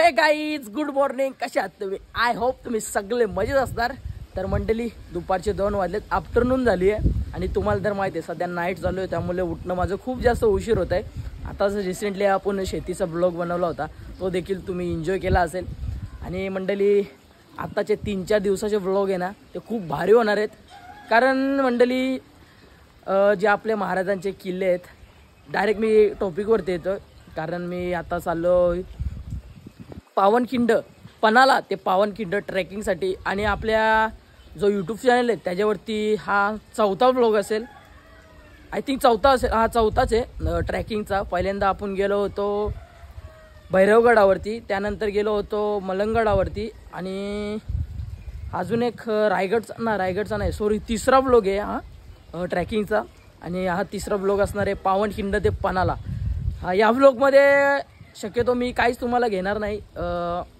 हे guys good morning, कसे आहात तुम्ही? आय होप तुम्ही सगळे मजेत असणार. तर मंडळी दुपारचे 2 वाजलेत, आफ्टरनून झाली आहे आणि तुम्हाला तर माहिती आहे सध्या नाईट चालू आहे, त्यामुळे उठणं माझं खूप जास्त उशीर होत आहे. आताच रिसेंटली आपण शेतीचा ब्लॉग बनवला होता, तो देखील तुम्ही एन्जॉय केला असेल. आणि मंडळी आताचे 3-4 दिवसाचे ब्लॉग आहे ना ते खूप भारी होणार आहेत. कारण मंडळी जे आपले महाराजांचे किल्ले आहेत, डायरेक्ट मी टॉपिकवरती येतो. कारण मी आता चाललो पावनखिंड पनाला ते पावनखिंड ट्रेकिंगसाठी. आणि आपल्या जो यूट्यूब चॅनल आहे त्याच्यावरती हा 4था ब्लॉग असेल, आय थिंक 4था असेल. हा 4थाच आहे ट्रॅकिंगचा. पहिल्यांदा आपण गेलो होतो भैरवगडावरती, त्यानंतर गेलो होतो मलंगगडावरती आणि अजून एक रायगडचा नाही सॉरी 3रा ब्लॉग आहे हा ट्रॅकिंगचा. आणि हा 3रा ब्लॉग असणार आहे पावनखिंड ते पनाला. या ब्लॉगमध्ये शक्यतो मी काहीच तुम्हाला घेणार नाही,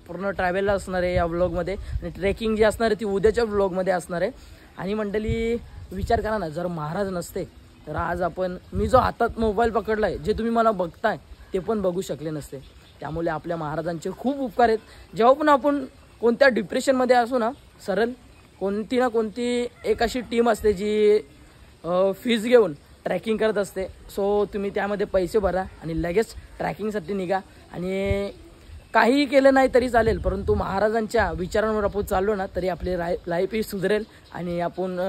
पूर्ण ट्रॅव्हलला असणार आहे या ब्लॉगमध्ये. आणि ट्रेकिंग जी असणार आहे ती उद्याच्या ब्लॉगमध्ये असणार आहे. आणि मंडळी विचार करा ना, जर महाराज नसते तर आज मी जो हातात मोबाईल पकडला आहे, जे तुम्ही मला बघताय ते पण बघू शकले नसते. त्यामुळे आपल्या महाराजांचे खूप उपकार आहेत. जेव्हा पण आपण कोणत्या डिप्रेशनमध्ये असू ना, सरळ कोणती ना कोणती एक अशी टीम असते जी फीज घेऊन ट्रॅकिंग करत असते. सो तुम्ही त्यामध्ये पैसे भरा आणि लगेच ट्रॅकिंगसाठी निघा. आणि काहीही केलं नाही तरी चालेल, परंतु महाराजांच्या विचारांवर आपण चाललो ना तरी आपली लाईफ ही सुधरेल आणि आपण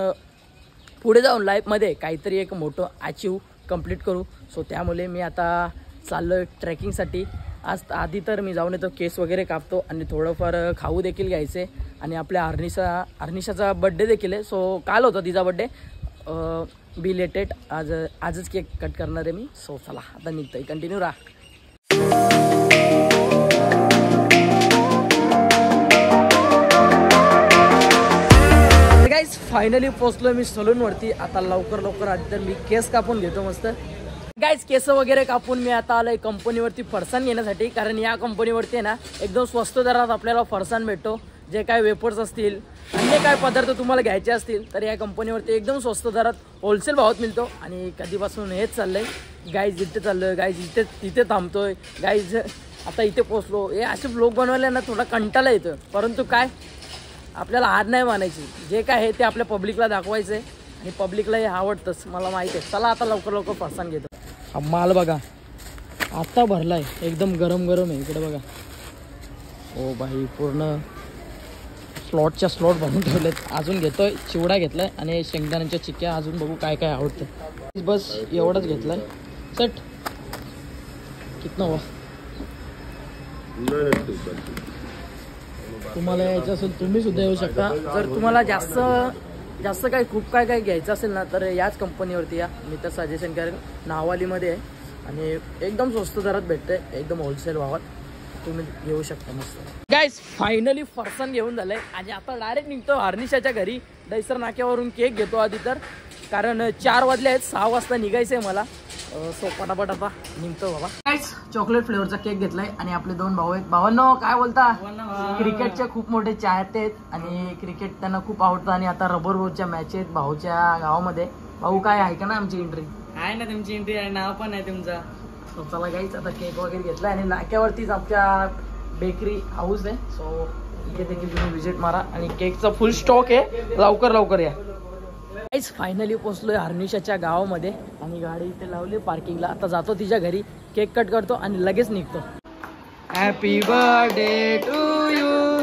पुढे जाऊन लाईफमध्ये काहीतरी एक मोठं अचीव कंप्लीट करू. सो त्यामुळे मी आता चाललो आहे ट्रॅकिंगसाठी. आधी तर मी जाऊन येतो, केस वगैरे कापतो आणि थोडंफार खाऊ देखील घ्यायचे. आणि आपल्या अर्निशाचा बड्डे देखील आहे. सो काल होता तिचा बड्डे, बिलेटेड. आजच केक कट करणार आहे मी. सो चला आता निघतोय, कंटिन्यू राहा. गाईज फायनली पोहोचलो मी सलूनवरती. आता लवकर आधी तर मी केस कापून घेतो मस्त. गाईज केस वगैरे कापून मी आता आलोय कंपनीवरती फरसाण घेण्यासाठी. कारण या कंपनीवरती आहे ना एकदम स्वस्त दरात आपल्याला फरसाण भेटतो. जे काय वेपर्स असतील, अन्य काय पदार्थ तुम्हाला घ्यायचे असतील तर या कंपनीवरती एकदम स्वस्त दरात होलसेल भावात मिळतो. आणि कधीपासून हेच चाललंय गाईज, इथे चाललोय गाईज, इथे थांबतोय गाईज. आता इथे पोचलो. हे असे ब्लॉग बनवायला ना थोडा कंटाळा येतो, परंतु काय आपल्याला हार नाही मानायची. जे काय आहे ते आपल्या पब्लिकला दाखवायचं आहे आणि पब्लिकला हे आवडतंच, मला माहिती आहे. चला आता लवकर फरसाण घेतो. हा माल बघा आता भरलाय, एकदम गरम आहे. इकडे बघा, ओ बाई पूर्ण स्लॉट भरून ठेवलेत. अजून घेतोय चिवडा घेतलाय आणि शेंगदाण्यांच्या चिक्क्या. अजून बघू काय काय आवडतं. बस एवढंच घेतलंय. चट कितना हुआ? तुम्हाला यायचं असेल तुम्ही सुद्धा येऊ शकता. जर तुम्हाला जास्त खूप काय घ्यायचं असेल ना तर याच कंपनीवरती या. मी तर सजेशन करेन. नावालीमध्ये आहे आणि एकदम स्वस्त दरात भेटतंय, एकदम होलसेल भावात तुम्ही घेऊ शकता मस्त. गाईज फायनली फरसाण घेऊन झालंय आणि आता डायरेक्ट निघतो अर्निशाच्या घरी. दहिसर नाक्यावरून केक घेतो आधी तर, कारण 4 वाजले आहेत, 6 वाजता निघायचंय मला. सो पटापट आता निघतो बाबा. गाईज चॉकलेट फ्लेवरचा केक घेतलाय आणि आपले 2 भाऊ आहेत. भावांनो काय बोलता? क्रिकेटचे खूप मोठे चाहते आहेत आणि क्रिकेट त्यांना खूप आवडतं. आणि आता रबर बोलच्या मॅच आहेत भाऊच्या गावामध्ये. भाऊ काय आहे का ना आमची एंट्री? आहे ना तुमची एंट्री आहे, नाव पण आहे तुमचा. सो चला गाईज आता केक वगैरे घेतलाय आणि नाक्यावरतीच आमच्या बेकरी हाऊस आहे. सो इथे देखील तुम्ही व्हिजिट मारा आणि केकचा फुल स्टॉक आहे, लवकर या. गाईज फायनली पोहोचलोय हर्निशाच्या गावामध्ये आणि गाडी इथे लावली पार्किंगला. आता जातो तिच्या घरी, केक कट करतो आणि लगेच निघतो. Happy birthday to you,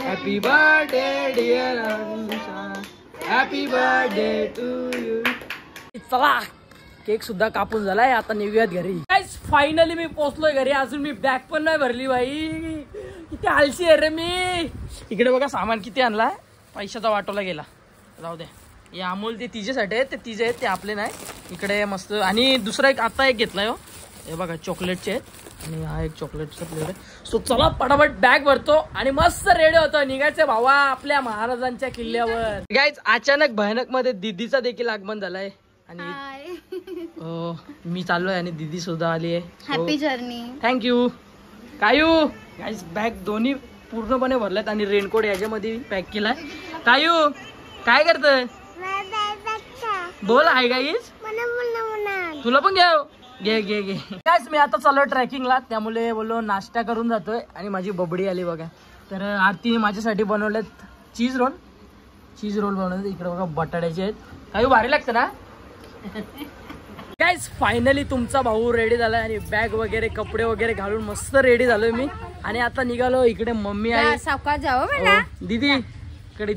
happy birthday dear Harnisha, happy birthday to you. चला केक सुद्धा कापून झालाय, आता निघूयात घरी. गाईज फायनली मी पोहोचलोय घरी. अजून मी बॅग पण नाही भरली बाई, किती आलसी आहे रे मी. इकडे बघा सामान किती आणलाय, पैशाचा वाटोला गेला. जाऊ दे, हे अमोल ते तिच्यासाठी आहेत, ते तिचे आहेत, ते आपले नाही. इकडे मस्त. आणि दुसरा आता एक घेतलाय हो, हे बघा चॉकलेटचे आहेत आणि हा एक चॉकलेटचा फ्लेवर आहे. सो चला पटापट बॅग भरतो आणि मस्त रेडी होतो, निघायचं भावा आपल्या महाराजांच्या किल्ल्यावर. गाईज अचानक भयानक मध्ये दीदीचा देखील आगमन झालाय आणि मी चाललोय आणि दीदी सुद्धा आली आहे. Happy journey. थँक्यू. कायू गाईज बॅग दोन्ही पूर्णपणे भरल्यात आणि रेनकोट याच्यामध्ये पॅक केलाय. कायू काय करतोय? बोल आहे गाईज, तुला पण घ्या. घे घे घे. कायच मी आता चालू ट्रेकिंगला, त्यामुळे बोललो नाश्ता करून जातोय. आणि माझी बबडी आली बघा. तर आरतीने माझ्यासाठी बनवलेत चीज रोल बनवले. इकडे बघा बटाट्याचे आहेत. काही भारी लागतं ना. गाइस फायनली तुमचा भाऊ रेडी झालाय आणि बॅग वगैरे कपडे वगैरे घालून मस्त रेडी झालोय मी. आणि आता निघालो. इकडे मम्मी आहे. दीदी इकडे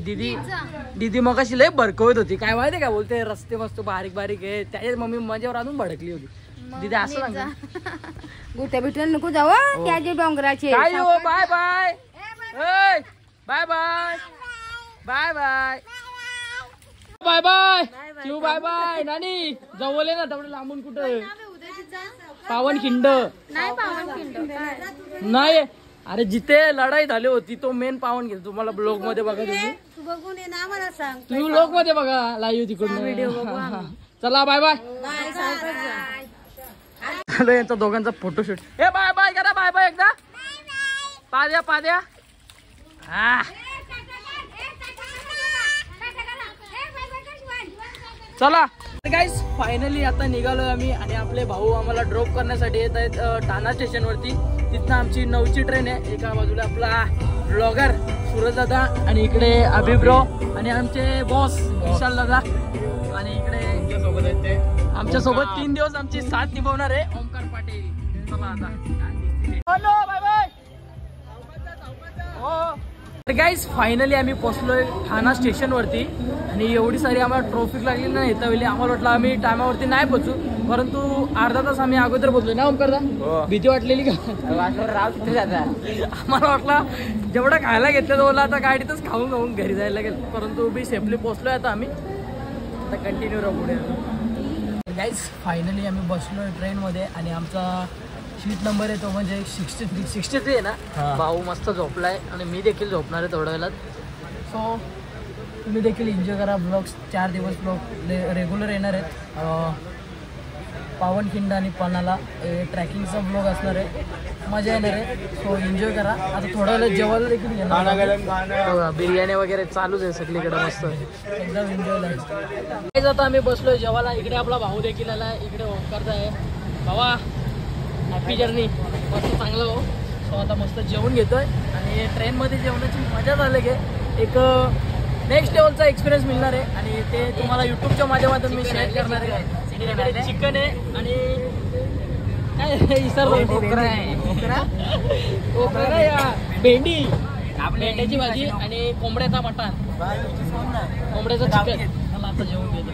दीदी मग अशी लय भडकवत होती. काय माहिती काय बोलते, रस्ते मस्त बारीक बारीक आहे. त्याच्यात मम्मी माझ्यावर अजून भडकली होती. दीदी असं सांगते गुट्या बिट्या नको जाऊ त्याचे डोंगराचे. काय हो bye bye bye bye bye bye bye bye bye Shiv bye bye. नानी जवळ ना तेवढं लांबून कुठं पावनखिंड नाही. अरे जिथे लढाई झाली होती तो मेन पावनखिंड. तुम्हाला ब्लॉग मध्ये बघा तुम्ही ब्लॉग मध्ये बघा लाईव्ह तिकडून व्हिडिओ. चला बाय बाय. हॅलो यांचा दोघांचा फोटोशूट. हे बाय बाय करा बाय बाय एकदा. पाद्या हा चला गाइस फायनली आता निघालोय आम्ही. आणि आपले भाऊ आम्हाला ड्रॉप करण्यासाठी येत आहेत ठाणा स्टेशन वरती. तिथनं आमची 9ची ट्रेन आहे. एका बाजूला आपला ब्लॉगर सूरज दादा आणि इकडे अभिब्रो आणि आमचे बॉस विशाल दादा. आणि इकडे आमच्या सोबत 3 दिवस आमची साथ निभवणार आहे ओमकार पाटील. चला आता बाय बाय. गाइस फायनली आम्ही पोहोचलोय ठाणा स्टेशन वरती. आणि एवढी सारी आम्हाला ट्रॉफिक लागली ना येता वेळी. आम्हाला वाटलं आम्ही टायमावरती नाही पोहोचू, परंतु अर्धा तास आम्ही अगोदर पोहोचलो ना. ओमकार भीती वाटलेली का आम्हाला वाटलं जेवढं खायला घेतलं बोला आता गाडीतच खाऊन घरी जायला लागेल. परंतु मी सेफली पोहोचलोय. आता आम्ही आता कंटिन्यू राहू पुढे. गाइस फायनली आम्ही बसलोय ट्रेनमध्ये. आणि आमचा सीट नंबर आहे तो म्हणजे 63 आहे ना. भाऊ मस्त झोपलाय आणि मी देखील झोपणार आहे थोड्या वेळात. सो तुम्ही देखील एन्जॉय करा. ब्लॉग्स 4 दिवस ब्लॉग रेग्युलर येणार आहेत. पावनखिंड आणि पन्हाळा ट्रॅकिंगचा ब्लॉग असणार आहे. मजा येणार आहे. सो एन्जॉय करा. आता थोडा वेळ जेवायला देखील घेणार. बिर्याणी वगैरे चालूच आहे सगळीकडे मस्त एकदम एन्जॉय लाईफ. आता आम्ही बसलोय जेवायला. इकडे आपला भाऊ देखील आला. इकडे ओमकारचा आहे. भावा हॅपी जर्नी. मस्त चांगलं हो. सो आता मस्त जेवण घेतोय. आणि ट्रेनमध्ये जेवणाची मजा झाली की एक नेक्स्ट लेवलचा एक्सपिरियन्स मिळणार आहे. आणि ते तुम्हाला युट्यूबच्या माध्यमातून मी शेअर करणार आहे. चिकन आहे आणि भेंडीची भाजी आणि कोंबड्याचा मटण, कोंबड्याचं चिकन. मला आता जेवण घेतो.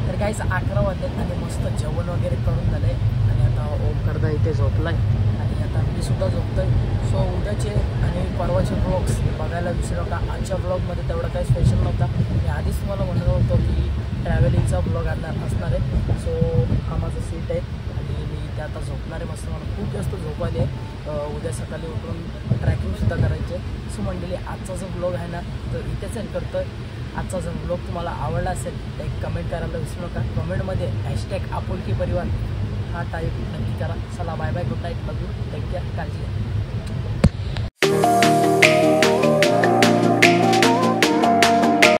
तर काहीच 11 वाजले आणि मस्त जेवण वगैरे करून झालंय. आणि आता ओमकारदा इथे झोपलाय आणि आता मी सुद्धा झोपतोय. सो उद्याचे आणि परवाचे ब्लॉग्स बघायला विसरू नका. आजच्या ब्लॉगमध्ये तेवढा काही स्पेशल नव्हता. मी आधीच तुम्हाला म्हणत होतो की ट्रॅव्हलिंगचा ब्लॉग असणार आहे. सो हा माझा सीट आहे आणि मी इथे आता झोपणार आहे. मस्त मला खूप जास्त झोप आली आहे. उद्या सकाळी उठून ट्रॅकिंगसुद्धा करायचे. सो मंडळी आजचा जो ब्लॉग आहे ना तो इथेच एंड करतो आहे. आजचा जर ब्लॉग तुम्हाला आवडला असेल तर एक कमेंट करायला विसरू नका. कमेंटमध्ये # आपुलकी परिवार हा टाईप नक्की करा. चला bye bye. Good night. Love you. Take care. काळजी घ्या.